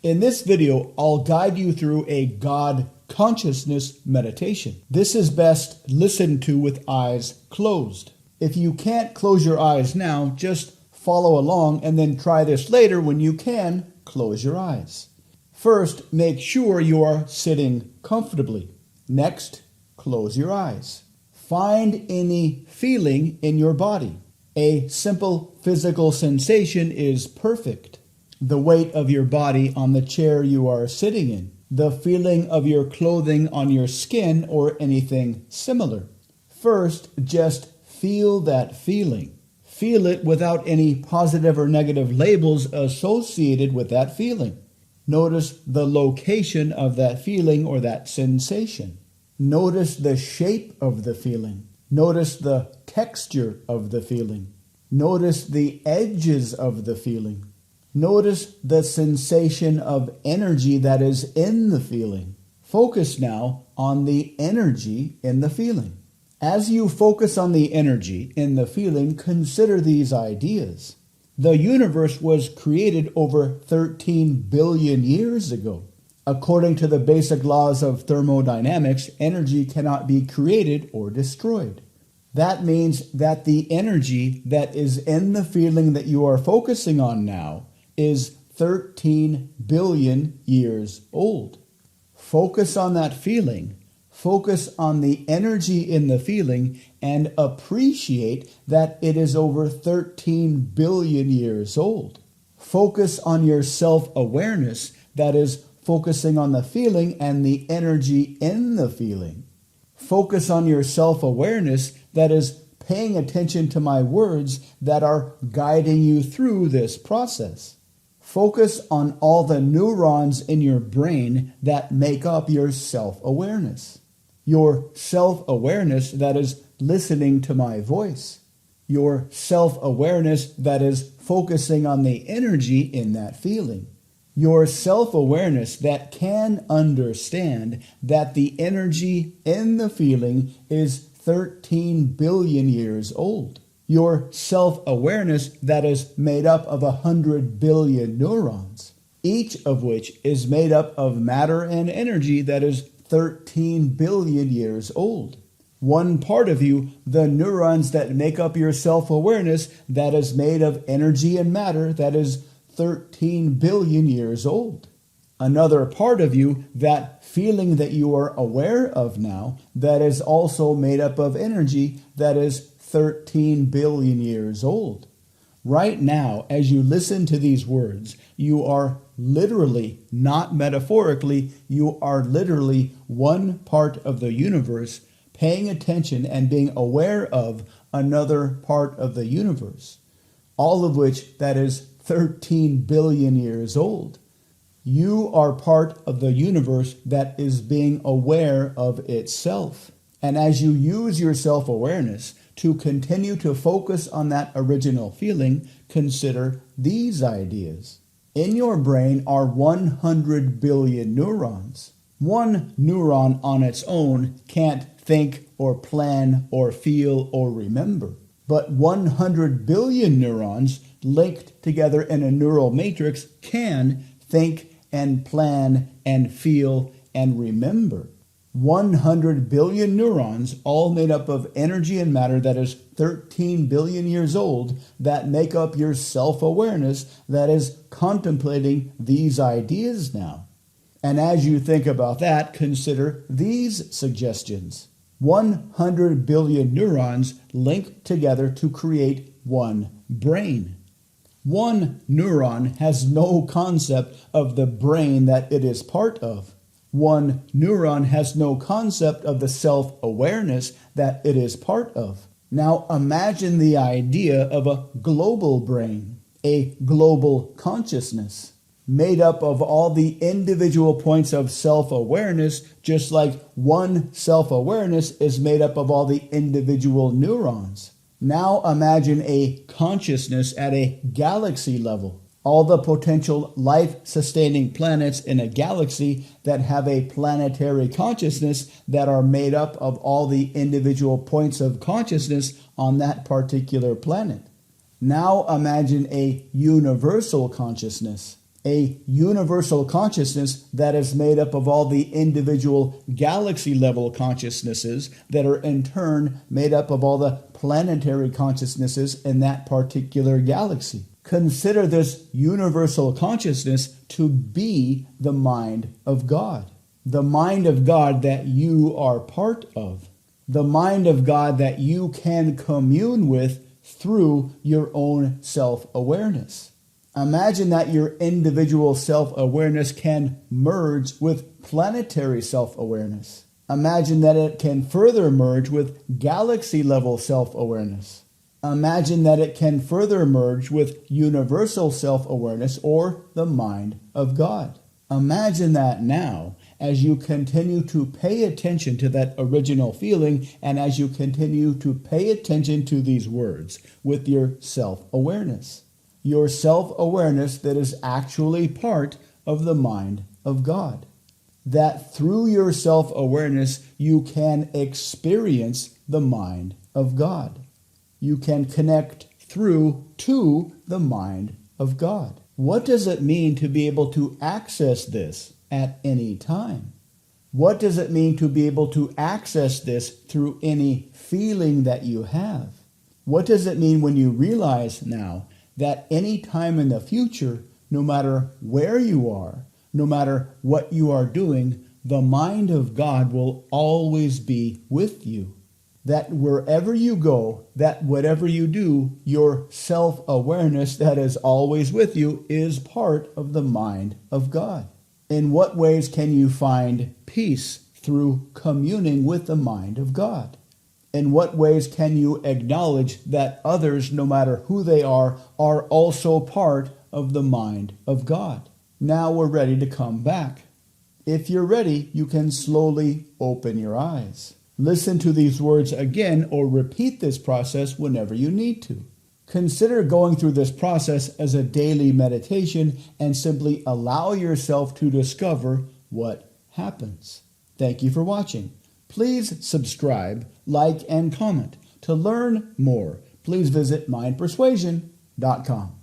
In this video, I'll guide you through a God consciousness meditation. This is best listened to with eyes closed. If you can't close your eyes now, just follow along and then try this later when you can close your eyes. First, make sure you are sitting comfortably. Next, close your eyes. Find any feeling in your body. A simple physical sensation is perfect. The weight of your body on the chair you are sitting in, the feeling of your clothing on your skin, or anything similar. First, just feel that feeling. Feel it without any positive or negative labels associated with that feeling. Notice the location of that feeling or that sensation. Notice the shape of the feeling. Notice the texture of the feeling. Notice the edges of the feeling. Notice the sensation of energy that is in the feeling. Focus now on the energy in the feeling. As you focus on the energy in the feeling, consider these ideas. The universe was created over 13 billion years ago. According to the basic laws of thermodynamics, energy cannot be created or destroyed. That means that the energy that is in the feeling that you are focusing on now is 13 billion years old. Focus on that feeling. Focus on the energy in the feeling and appreciate that it is over 13 billion years old. Focus on your self-awareness, that is, focusing on the feeling and the energy in the feeling. Focus on your self-awareness, that is, paying attention to my words that are guiding you through this process. Focus on all the neurons in your brain that make up your self-awareness. Your self-awareness that is listening to my voice. Your self-awareness that is focusing on the energy in that feeling. Your self-awareness that can understand that the energy in the feeling is 13 billion years old. Your self-awareness that is made up of 100 billion neurons, each of which is made up of matter and energy that is 13 billion years old. One part of you, the neurons that make up your self-awareness, that is made of energy and matter that is 13 billion years old. Another part of you, that feeling that you are aware of now, that is also made up of energy that is 13 billion years old. Right now, as you listen to these words, you are literally, not metaphorically, you are literally one part of the universe paying attention and being aware of another part of the universe, all of which that is 13 billion years old. You are part of the universe that is being aware of itself. And as you use your self-awareness to continue to focus on that original feeling, consider these ideas. In your brain are 100 billion neurons. One neuron on its own can't think or plan or feel or remember. But 100 billion neurons linked together in a neural matrix can think and plan and feel and remember. 100 billion neurons, all made up of energy and matter that is 13 billion years old, that make up your self-awareness that is contemplating these ideas now. And as you think about that, consider these suggestions. 100 billion neurons linked together to create one brain. One neuron has no concept of the brain that it is part of. One neuron has no concept of the self-awareness that it is part of. Now imagine the idea of a global brain, a global consciousness, made up of all the individual points of self-awareness, just like one self-awareness is made up of all the individual neurons. Now imagine a consciousness at a galaxy level. All the potential life-sustaining planets in a galaxy that have a planetary consciousness that are made up of all the individual points of consciousness on that particular planet. Now imagine a universal consciousness, a universal consciousness that is made up of all the individual galaxy level consciousnesses that are in turn made up of all the planetary consciousnesses in that particular galaxy. Consider this universal consciousness to be the mind of God. The mind of God that you are part of. The mind of God that you can commune with through your own self-awareness. Imagine that your individual self-awareness can merge with planetary self-awareness. Imagine that it can further merge with galaxy-level self-awareness. Imagine that it can further merge with universal self-awareness or the mind of God. Imagine that now as you continue to pay attention to that original feeling and as you continue to pay attention to these words with your self-awareness. Your self-awareness that is actually part of the mind of God. That through your self-awareness you can experience the mind of God. You can connect through to the mind of God. What does it mean to be able to access this at any time? What does it mean to be able to access this through any feeling that you have? What does it mean when you realize now that any time in the future, no matter where you are, no matter what you are doing, the mind of God will always be with you? That wherever you go, that whatever you do, your self-awareness that is always with you is part of the mind of God. In what ways can you find peace through communing with the mind of God? In what ways can you acknowledge that others, no matter who they are also part of the mind of God? Now we're ready to come back. If you're ready, you can slowly open your eyes. Listen to these words again or repeat this process whenever you need to. Consider going through this process as a daily meditation and simply allow yourself to discover what happens. Thank you for watching. Please subscribe, like, and comment. To learn more, please visit mindpersuasion.com.